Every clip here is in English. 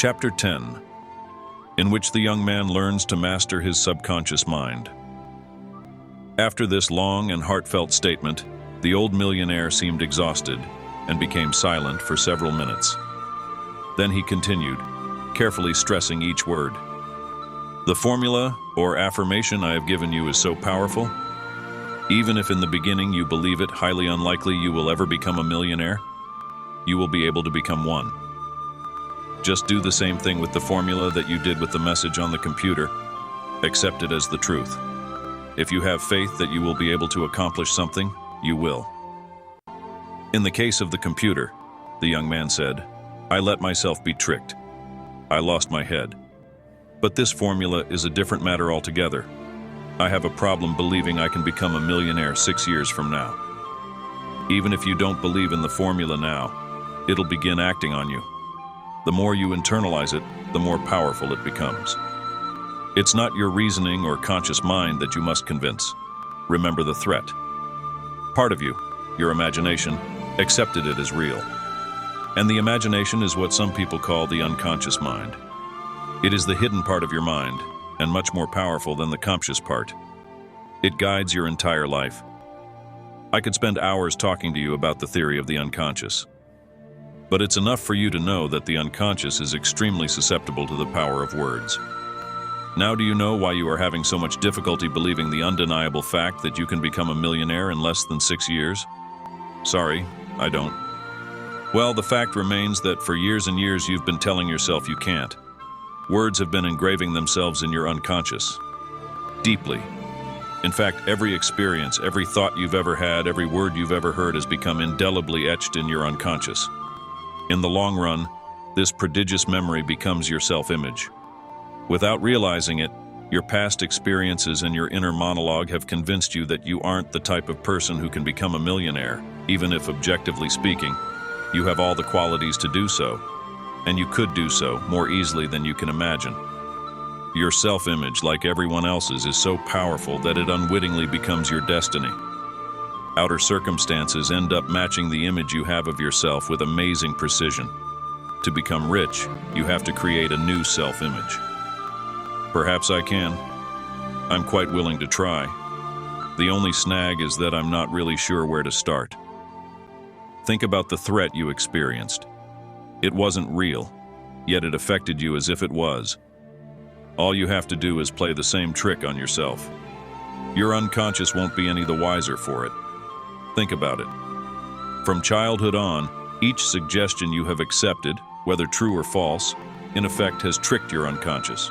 Chapter 10, in which the young man learns to master his subconscious mind. After this long and heartfelt statement, the old millionaire seemed exhausted and became silent for several minutes. Then he continued, carefully stressing each word. The formula or affirmation I have given you is so powerful. Even if in the beginning you believe it highly unlikely you will ever become a millionaire, you will be able to become one. Just do the same thing with the formula that you did with the message on the computer. Accept it as the truth. If you have faith that you will be able to accomplish something, you will. In the case of the computer, the young man said, I let myself be tricked. I lost my head. But this formula is a different matter altogether. I have a problem believing I can become a millionaire 6 years from now. Even if you don't believe in the formula now, it'll begin acting on you. The more you internalize it, the more powerful it becomes. It's not your reasoning or conscious mind that you must convince. Remember the threat. Part of you, your imagination, accepted it as real. And the imagination is what some people call the unconscious mind. It is the hidden part of your mind, and much more powerful than the conscious part. It guides your entire life. I could spend hours talking to you about the theory of the unconscious. But it's enough for you to know that the unconscious is extremely susceptible to the power of words. Now do you know why you are having so much difficulty believing the undeniable fact that you can become a millionaire in less than 6 years? Sorry, I don't. Well, the fact remains that for years and years you've been telling yourself you can't. Words have been engraving themselves in your unconscious. Deeply. In fact, every experience, every thought you've ever had, every word you've ever heard has become indelibly etched in your unconscious. In the long run, this prodigious memory becomes your self-image. Without realizing it, your past experiences and your inner monologue have convinced you that you aren't the type of person who can become a millionaire, even if, objectively speaking, you have all the qualities to do so, and you could do so more easily than you can imagine. Your self-image, like everyone else's, is so powerful that it unwittingly becomes your destiny. Outer circumstances end up matching the image you have of yourself with amazing precision. To become rich, you have to create a new self-image. Perhaps I can. I'm quite willing to try. The only snag is that I'm not really sure where to start. Think about the threat you experienced. It wasn't real, yet it affected you as if it was. All you have to do is play the same trick on yourself. Your unconscious won't be any the wiser for it. Think about it. From childhood on, each suggestion you have accepted, whether true or false, in effect has tricked your unconscious.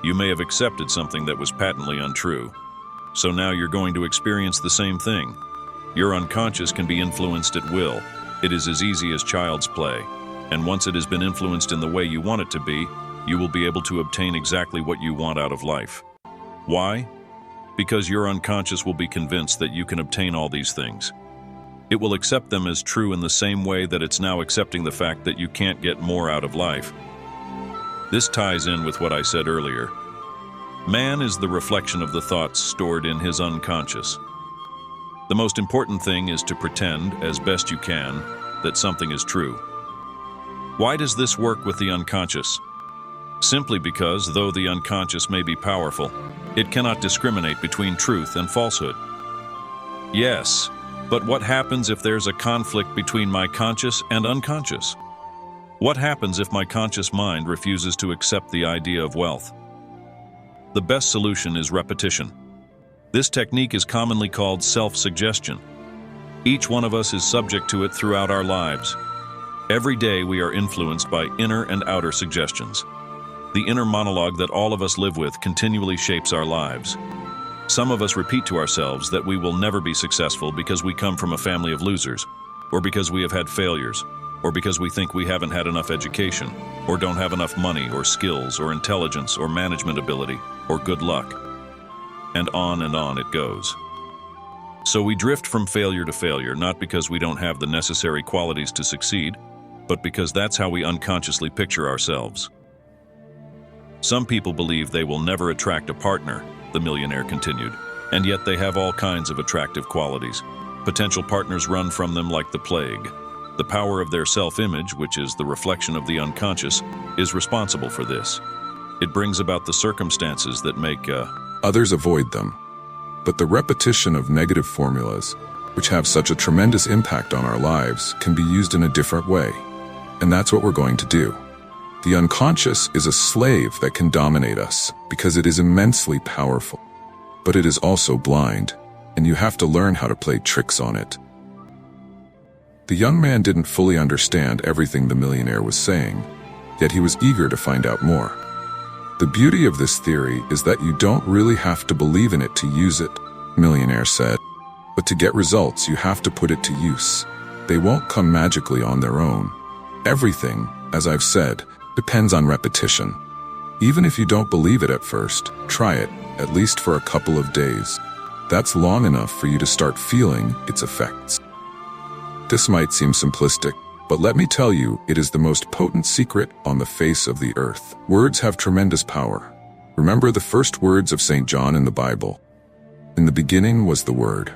You may have accepted something that was patently untrue. So now you're going to experience the same thing. Your unconscious can be influenced at will. It is as easy as child's play. And once it has been influenced in the way you want it to be, you will be able to obtain exactly what you want out of life. Why? Because your unconscious will be convinced that you can obtain all these things. It will accept them as true in the same way that it's now accepting the fact that you can't get more out of life. This ties in with what I said earlier. Man is the reflection of the thoughts stored in his unconscious. The most important thing is to pretend, as best you can, that something is true. Why does this work with the unconscious? Simply because, though the unconscious may be powerful, it cannot discriminate between truth and falsehood. Yes, but what happens if there's a conflict between my conscious and unconscious? What happens if my conscious mind refuses to accept the idea of wealth? The best solution is repetition. This technique is commonly called self-suggestion. Each one of us is subject to it throughout our lives. Every day we are influenced by inner and outer suggestions. The inner monologue that all of us live with continually shapes our lives. Some of us repeat to ourselves that we will never be successful because we come from a family of losers, or because we have had failures, or because we think we haven't had enough education, or don't have enough money, or skills, or intelligence, or management ability, or good luck. And on it goes. So we drift from failure to failure, not because we don't have the necessary qualities to succeed, but because that's how we unconsciously picture ourselves. Some people believe they will never attract a partner, the millionaire continued, and yet they have all kinds of attractive qualities. Potential partners run from them like the plague. The power of their self-image, which is the reflection of the unconscious, is responsible for this. It brings about the circumstances that make others avoid them. But the repetition of negative formulas, which have such a tremendous impact on our lives, can be used in a different way. And that's what we're going to do. The unconscious is a slave that can dominate us because it is immensely powerful. But it is also blind, and you have to learn how to play tricks on it. The young man didn't fully understand everything the millionaire was saying, yet he was eager to find out more. The beauty of this theory is that you don't really have to believe in it to use it, Millionaire said. But to get results, you have to put it to use. They won't come magically on their own. Everything, as I've said, depends on repetition. Even if you don't believe it at first, try it, at least for a couple of days. That's long enough for you to start feeling its effects. This might seem simplistic, but let me tell you, it is the most potent secret on the face of the earth. Words have tremendous power. Remember the first words of St. John in the Bible? In the beginning was the Word.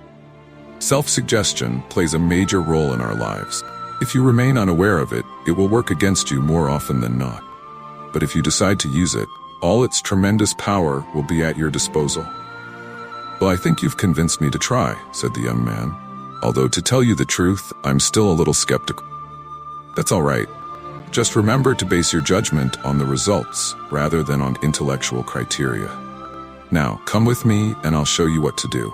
Self-suggestion plays a major role in our lives. If you remain unaware of it, it will work against you more often than not. But if you decide to use it, all its tremendous power will be at your disposal. Well, I think you've convinced me to try, said the young man. Although to tell you the truth, I'm still a little skeptical. That's all right. Just remember to base your judgment on the results rather than on intellectual criteria. Now, come with me and I'll show you what to do.